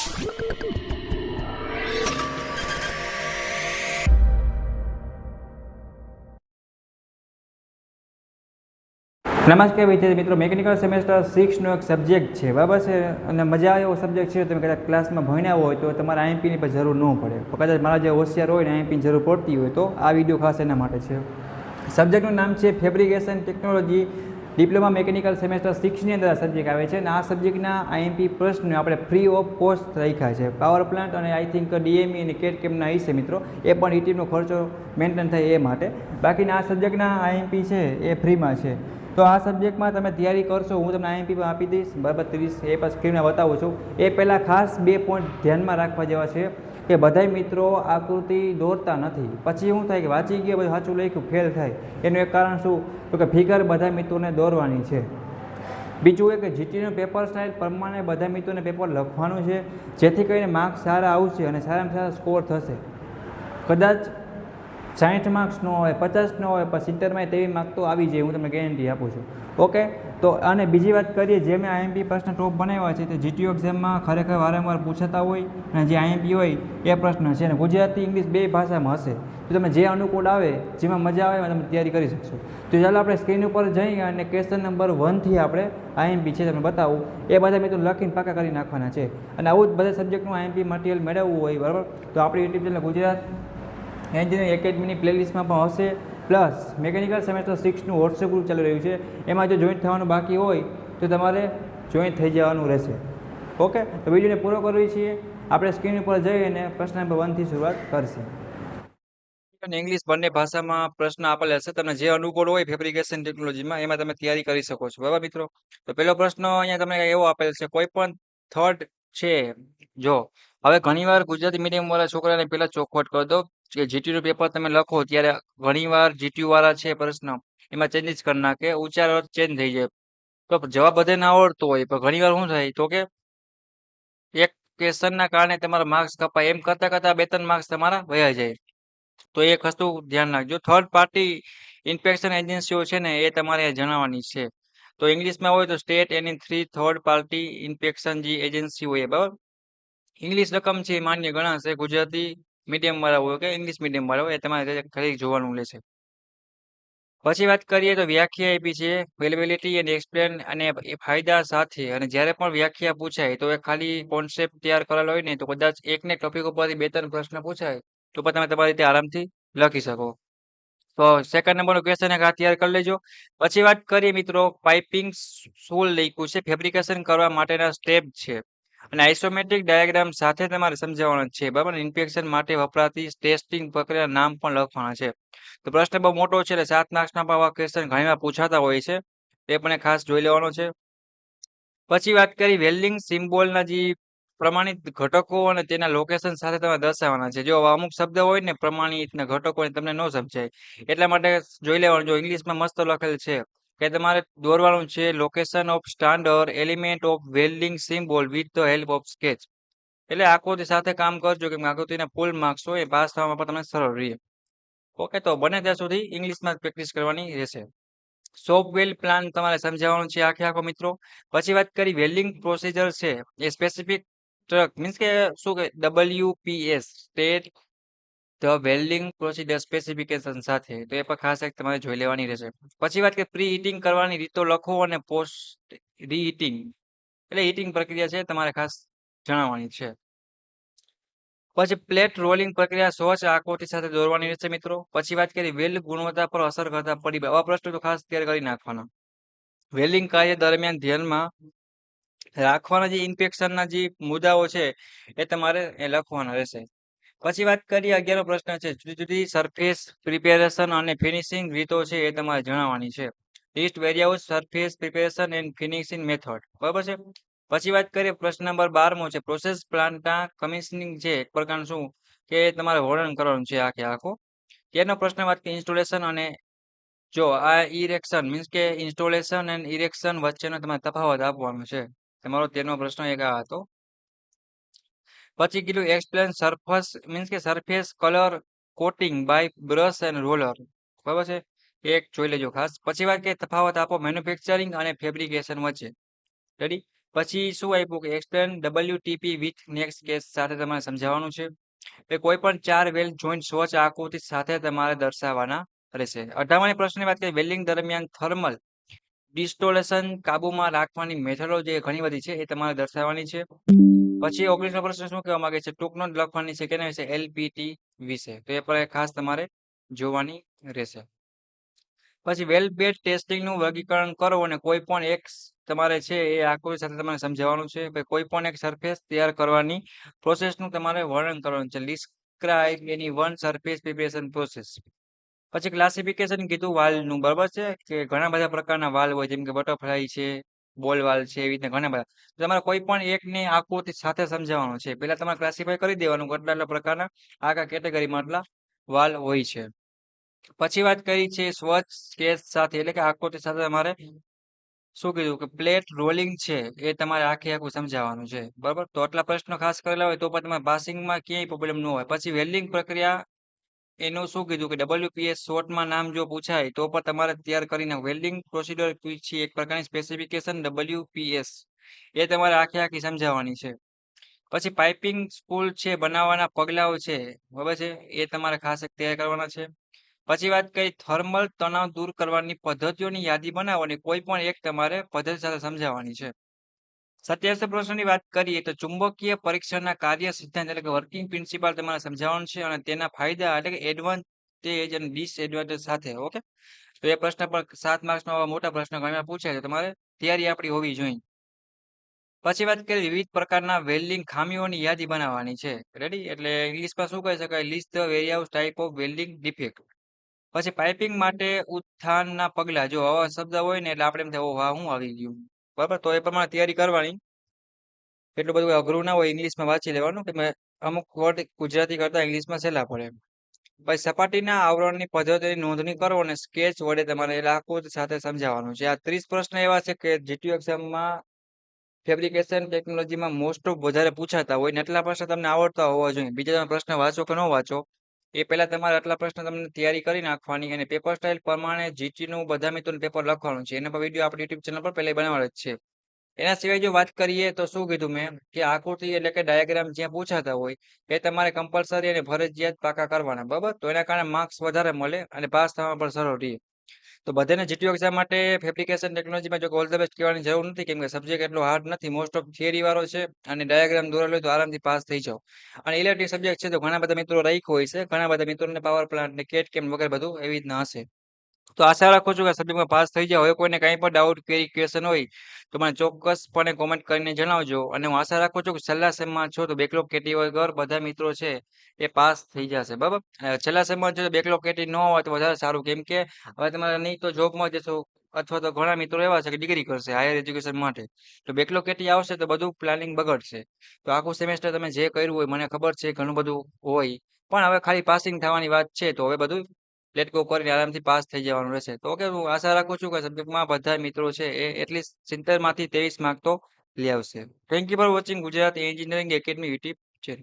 નમસ્કાર વિદ્યાર્થી મિત્રો, મેકેનિકલ સેમેસ્ટર 6નો એક સબ્જેક્ટ છે, બરાબર છે, અને મજા આવે એવો સબ્જેક્ટ છે. તમે કદાચ ક્લાસમાં ભણ્યા હોય તો તમારે આઈએમપીની પણ જરૂર ન પડે. કદાચ મારા જે હોશિયાર હોય ને આઈએમપીની જરૂર પડતી હોય તો આ વિડીયો ખાસ એના માટે છે. સબ્જેક્ટનું નામ છે fabrication technology, diploma mechanical semester 6ની અંદર આ સબ્જેક્ટ આવે છે. અને આ સબ્જેક્ટના આઈએમપી પ્રશ્ન આપણે ફ્રી ઓફ કોસ્ટ રાખ્યા છે. પાવર પ્લાન્ટ અને આઈ થિંક ડીએમઈ અને કેટ કેમના હશે મિત્રો, એ પણ ઈટીનો ખર્ચો મેન્ટેન થાય એ માટે. બાકીના આ સબ્જેક્ટના આઈએમપી છે એ ફ્રીમાં છે. તો આ સબ્જેક્ટમાં તમે તૈયારી કરશો, હું તમને આઈએમપી પણ આપી દઈશ, બરાબર, 30 એ પણ સ્ક્રીનમાં બતાવું છું. એ પહેલાં ખાસ 2 પોઈન્ટ ધ્યાનમાં રાખવા જેવા છે કે બધાય મિત્રો આકૃતિ દોરતા નથી. પછી શું થાય કે વાંચી ગયા બધું સાચું લખ્યું ફેલ થાય. એનું એક કારણ શું? તો કે ફિગર બધા મિત્રોને દોરવાની છે. બીજું એ કે જીટીનું પેપર સ્ટાઇલ પ્રમાણે બધા મિત્રોને પેપર લખવાનું છે, જેથી કરીને માર્ક્સ સારા આવશે અને સારામાં સારા સ્કોર થશે. કદાચ 60 માર્ક્સ ન હોય, 50 ન હોય, પણ 70માં તેવી માર્ક તો આવી જાય, હું તમને ગેરંટી આપું છું. ઓકે, તો અને બીજી વાત કરીએ, જે મેં આઈએમપી પ્રશ્ન ટોપ બનાવ્યા છે તે જીટીયુ એક્ઝામમાં ખરેખર વારંવાર પૂછાતા હોય, અને જે આઈએમપી હોય એ પ્રશ્ન છે, અને ગુજરાતી ઇંગ્લિશ બે ભાષામાં હશે. તો તમે જે અનુકૂળ આવે, જેમાં મજા આવે એમાં તમે તૈયારી કરી શકશો. તો ચાલો આપણે સ્ક્રીન ઉપર જઈએ અને ક્વેશ્ચન નંબર 1થી આપણે આઈએમપી છે તમને બતાવું. એ બધા મિત્રો લખીને પાકા કરી નાખવાના છે. અને આવું જ બધા સબ્જેક્ટનું આઈએમપી મટીરિયલ મેળવવું હોય, બરાબર, તો આપણી યુટ્યુબ ચેનલ ગુજરાત એન્જિનિયરિંગ એકેડમીની પ્લેલિસ્ટમાં પણ હશે. પ્લસ મેકેનિકલ સેમેસ્ટર 6નું વોટ્સએપ ગ્રુપ ચાલી રહ્યું છે, એમાં જો જોઈન્ટ થવાનું બાકી હોય તો તમારે જોઈન્ટ થઈ જવાનું રહેશે. ઓકે, તો વિડીયોને પૂરો કરવી છીએ. આપણે સ્ક્રીન ઉપર જઈ અને પ્રશ્ન નંબર 1થી શરૂઆત કરશે. અને ઇંગ્લિશ બંને ભાષામાં પ્રશ્ન આપેલા હશે. તમને જે અનુકૂળ હોય ફેબ્રિકેશન ટેકનોલોજીમાં એમાં તમે તૈયારી કરી શકો છો, બરાબર મિત્રો. તો પહેલો પ્રશ્ન અહીંયા તમને એવો આપેલ છે, કોઈ પણ થર્ડ છે. જો હવે ઘણીવાર ગુજરાતી મીડિયમ વાળા છોકરાને પહેલા ચોખવટ કરી દો કે જીટીયુનું પેપર તમે લખો ત્યારે ઘણીવાર જીટીયુ વાળા છે પ્રશ્ન એમાં ચેન્જીસ કરી નાખે, ઉચ્ચાર અર્થ ચેન્જ થઈ જાય. તો જવાબ બધાને આવડતો હોય, પણ ઘણીવાર શું થાય તો કે એક ક્વેશ્ચનના કારણે તમારા માર્ક્સ કપાય, એમ કરતા કરતા 2-3 માર્ક્સ તમારા વયા જાય. તો એ વસ્તુ ધ્યાન રાખજો. થર્ડ પાર્ટી ઇન્સ્પેક્શન એજન્સીઓ છે ને એ તમારે જણાવવાની છે. તો ઇંગ્લિશમાં હોય તો સ્ટેટ એની 3 થર્ડ પાર્ટી ઇન્સ્પેક્શન જે એજન્સી હોય, બરાબર. ઇંગ્લિશ રકમ છે એ માન્ય ગણાશે. ગુજરાતી મીડિયમ વાળા હોય કે ઇંગ્લિશ મીડિયમ વાળા હોય એ તમારે ખાલી જોવાનું રહેશે. પછી વાત કરીએ તો વ્યાખ્યા આપી છે, વેલેબિલિટી એન્ડ એક્સપ્લેન અને એ ફાયદા સાથે. અને જ્યારે પણ વ્યાખ્યા પૂછાય તો એ ખાલી કોન્સેપ્ટ તૈયાર કરેલો હોય ને તો કદાચ એકને ટોપિક ઉપરથી 2-3 પ્રશ્ન પૂછાય તો પણ તમે તમારી રીતે આરામથી લખી શકો. તો સેકન્ડ નંબરનો ક્વેશ્ચન એક આ તૈયાર કરી લેજો. પછી વાત કરીએ મિત્રો, પાઇપિંગ સોલ લખ્યું છે, ફેબ્રિકેશન કરવા માટેના સ્ટેપ છે, અને આઇસોમેટ્રિક ડાયાગ્રામ સાથે તમારે સમજાવવાનો છે, બરાબર. ઇન્સ્પેક્શન માટે વપરાતી ટેસ્ટિંગ પ્રક્રિયા નામ પણ લખવાના છે. તો પ્રશ્ન બહુ મોટો છે એટલે 7 માર્ક્સના આવા ક્વેશ્ચન ઘણીવાર પૂછાતા હોય છે, તે પણ ખાસ જોઈ લેવાનો છે. પછી વાત કરી વેલ્ડિંગ સિમ્બોલના જે પ્રમાણિત ઘટકો અને તેના લોકેશન સાથે તમે દર્શાવવાના છે. જો અમુક શબ્દ હોય ને પ્રમાણિતના ઘટકો તમને ન સમજાય, એટલા માટે જોઈ લેવાનું. જો ઇંગ્લિશમાં મસ્ત લખેલ છે કે તમારે દોરવાનું છે location of standard element of welding symbol with the help of sketch. એટલે આકૃતિ સાથે કામ કરજો, કે આકૃતિના ફૂલ માર્ક્સ હોય એ પાસ થવામાં પણ તમને સરળ રહે. ઓકે, તો બને ત્યાં સુધી ઇંગ્લિશમાં પ્રેક્ટિસ કરવાની રહેશે. શોપ વેલ પ્લાન તમારે સમજાવવાનું છે આખો મિત્રો. પછી વાત કરી વેલ્ડિંગ પ્રોસિજર છે એ સ્પેસિફિક ટ્રક મીન્સ કે શું કે WPS state the welding procedure specification સાથે. તો એ પણ ખાસ એક તમારે જોઈ લેવાની રહેશે. પછી વાત કે પ્રી હીટિંગ કરવાની રીતો લખો અને પોસ્ટ રીહીટિંગ એટલે હીટિંગ પ્રક્રિયા છે તમારે ખાસ જણાવવાની છે. પછી પ્લેટ રોલિંગ પ્રક્રિયા સ્વચ્છ આકૃતિ સાથે દોરવાની રહેશે મિત્રો. પછી વાત કરી વેલ્ડ ગુણવત્તા પર અસર કરતા પરિબળ. આવા પ્રશ્નો તો ખાસ તૈયાર કરી નાખવાના. વેલ્ડિંગ કાર્ય દરમિયાન ધ્યાનમાં રાખવાના જે ઇન્સ્પેક્શનના જે મુદ્દાઓ છે એ તમારે એ લખવાના રહેશે. પછી વાત કરીએ 11નો પ્રશ્ન છે, જુદી જુદી સરફેસ પ્રિપેરેશન અને ફિનિશિંગ રીતો છે એ તમારે જણાવવાની છે. List various surface preparation and finishing method, બરાબર છે. પછી વાત કરીએ પ્રશ્ન નંબર 12મો છે, પ્રોસેસ પ્લાન્ટના કમિશનિંગ છે એક પ્રકારનું શું કે તમારે વર્ણન કરવાનું છે આખો. તેનો પ્રશ્ન વાત કે ઇન્સ્ટોલેશન અને જો આ ઇરેક્શન મીન્સ કે ઇન્સ્ટોલેશન એન્ડ ઇરેક્શન વચ્ચેનો તમારે તફાવત આપવાનો છે. તમારો તેનો પ્રશ્ન એક આ હતો. પછી કીધું એક્સપ્લેન સરફેસ મીન્સ કે surface colour coating by brush and roller, બરાબર છે, એક જોઈ લેજો ખાસ. પછી વાત કે તફાવત આપો મેન્યુફેક્ચરિંગ અને ફેબ્રિકેશન વચ્ચે. રેડી. પછી શું આપ્યું કે explain WTP with next case સાથે તમારે સમજાવવાનું છે. એ કોઈ પણ 4 વેલ જોઈન્ટ સ્વચ્છ આકૃતિ સાથે તમારે દર્શાવવાના રહેશે. 58મી પ્રશ્નની વાત કરીએ વેલ્ડિંગ દરમિયાન થર્મલ ડિસ્ટોલેશન કાબૂમાં રાખવાની મેથડો જે ઘણી બધી છે એ તમારે દર્શાવવાની છે. પછી 19મો પ્રશ્ન શું કહેવા માંગે છે ટૂંક નોંધ લખવાની છે કેના વિશે LPT વિશે. તો એ પણ ખાસ તમારે જોવાની રહેશે. પછી વેલ બેડ ટેસ્ટિંગનું વર્ગીકરણ કરો અને કોઈ પણ એક તમારે છે એ આકૃતિ સાથે તમારે સમજાવવાનું છે. પછી કોઈ પણ એક સરફેસ તૈયાર કરવાની પ્રોસેસનું તમારે વર્ણન કરવાનું છે. ડિસ્ક્રાઇબ એની વન સરફેસ પ્રિપેરેશન પ્રોસેસ. પછી ક્લાસિફિકેશન કીધું વાલનું બરાબર છે કે ઘણા બધા પ્રકારના વાલ હોય જેમ કે બટરફ્લાય છે, બોલ વાલ છે એવી રીતના ઘણા બધા. તમારે કોઈ પણ એકની આકૃતિ સાથે સમજાવવાનું છે. પહેલા તમારે ક્લાસિફાય કરી દેવાનું કે આટલા પ્રકારના આખા કેટેગરીમાં આટલા વાલ હોય છે. પછી વાત કરી છે સ્વચ્છ સ્કેચ સાથે એટલે કે આકૃતિ સાથે તમારે શું કીધું કે પ્લેટ રોલિંગ છે એ તમારે આખું સમજાવવાનું છે બરાબર. તો આટલા પ્રશ્નો ખાસ કરેલા હોય તો પણ તમારે પાસિંગમાં ક્યાંય પ્રોબ્લેમ ન હોય. પછી વેલ્ડિંગ પ્રક્રિયા એનું શું કીધું કે WPS શોર્ટમાં નામ જો પૂછાય તો પણ તમારે તૈયાર કરીને વેલ્ડિંગ પ્રોસિડર પૂછી એક પ્રકારની સ્પેસિફિકેશન WPS એ તમારે આખી સમજાવવાની છે. પછી પાઇપિંગ સ્પૂલ છે બનાવવાના પગલાઓ છે બરાબર છે એ તમારે ખાસ તૈયાર કરવાના છે. પછી વાત કરી થર્મલ તણાવ દૂર કરવાની પદ્ધતિઓની યાદી બનાવવાની કોઈ પણ એક તમારે પદ્ધતિ સાથે સમજાવવાની છે. 27 પ્રશ્નની વાત કરીએ તો ચુંબકીય પરીક્ષણના કાર્ય સિદ્ધાંત એટલે કે વર્કિંગ પ્રિન્સિપાલ તમારે સમજાવવાનું છે અને તેના ફાયદા એટલે કે એડવાન્ટેજ અને ડિસએડવાન્ટેજ સાથે. ઓકે, તો એ પ્રશ્ન પણ 7 માર્ક્સનો મોટા પ્રશ્ન ઘણા પૂછાય છે. તમારે તૈયારી આપણી હોવી જોઈએ. પછી વાત કરીએ વિવિધ પ્રકારના વેલ્ડિંગ ખામીઓની યાદી બનાવવાની છે. રેડી, એટલે ઇંગ્લિશમાં શું કહી શકાય list the various type of welding defect. પછી પાઇપિંગ માટે ઉત્થાનના પગલા જો આવા શબ્દ હોય ને એટલે આપણે એમ થાય ઓહ હું આવી ગયું બરાબર. તો એ પ્રમાણે તૈયારી કરવાની. એટલું બધું અઘરું ના હોય, ઇંગ્લિશમાં વાંચી લેવાનું કે અમુક વર્ડ ગુજરાતી કરતા ઇંગ્લિશમાં સહેલા પડે. પછી સપાટીના આવરણની પદ્ધતિની નોંધણી કરો અને સ્કેચ વડે તમારે આકૃતિ સાથે સમજાવવાનું છે. આ 30 પ્રશ્ન એવા છે કે જીટીયુ એક્ઝામમાં ફેબ્રિકેશન ટેકનોલોજીમાં મોસ્ટ ઓફ વધારે પૂછાતા હોય ને એટલા પ્રશ્ન તમને આવડતા હોવા જોઈએ. બીજા તમે પ્રશ્ન વાંચો કે ન વાંચો એ પહેલા તમારે આટલા પ્રશ્ન તમને તૈયારી કરી નાખવાની અને પેપર સ્ટાઇલ પ્રમાણે જીટીનું બધા મિત્રોનું પેપર લખવાનું છે. એના પર વિડીયો આપણી યુટ્યુબ ચેનલ પર પહેલા બનાવવાનો જ છે. એના સિવાય જો વાત કરીએ તો શું કીધું મેં કે આકૃતિ એટલે કે ડાયાગ્રામ જ્યાં પૂછાતા હોય એ તમારે કમ્પલસરી અને ફરજિયાત પાકા કરવાના બરાબર. તો એના કારણે માર્ક્સ વધારે મળે અને પાસ થવામાં પણ સરળ રહે. તો બધાને જીટીયુ એક્ઝામ માટે ફેબ્રિકેશન ટેકનોલોજીમાં જો ઓલ ધ બેસ્ટ કહેવાની જરૂર નથી કેમ કે સબ્જેક્ટ એટલો હાર્ડ નથી, મોસ્ટ ઓફ થિયરી વાળો છે અને ડાયાગ્રામ દોરેલો હોય તો આરામથી પાસ થઈ જાવ. અને ઇલેક્ટ્રિક સબ્જેક્ટ છે તો ઘણા બધા મિત્રો રાખ્યો હોય છે, ઘણા બધા મિત્રોને પાવર પ્લાન્ટ ને કેટ કેમ વગેરે બધું એવી રીતના હશે. તો આશા રાખું છું કે સબ્જેક્ટમાં પાસ થઈ જાવ. હવે કોઈને કંઈ પણ ડાઉટ ક્વેરી ક્વેશ્ચન હોય તો મને ચોક્કસપણે કોમેન્ટ કરીને જણાવજો. અને હું આશા રાખું છું કે છેલ્લા સેમમાં છો તો બેકલોગ કેટી વગર બધા મિત્રો છે એ પાસ થઈ જશે બરાબર. છેલ્લા સેમમાં જો બેકલોગ કેટી ન હોય તો વધારે સારું કેમ કે હવે તમારે નહીં તો જોબમાં જશો અથવા તો ઘણા મિત્રો એવા છે કે ડિગ્રી કરશે હાયર એજ્યુકેશન માટે. તો બેકલોગ કેટી આવશે તો બધું પ્લાનિંગ બગડશે. તો આખું સેમેસ્ટર તમે જે કર્યું હોય મને ખબર છે ઘણું બધું હોય પણ હવે ખાલી પાસિંગ થવાની વાત છે તો હવે બધું લેટ ગો કરીને આરામથી પાસ થઈ જવાનું રહેશે. તો ઓકે, હું આશા રાખું છું કે સબ્જેક્ટમાં બધા મિત્રો છે એ એટલીસ્ટ 70 માંથી 23 માર્ક તો લઈ આવશે. Thank you for watching Gujarat engineering academy YouTube channel.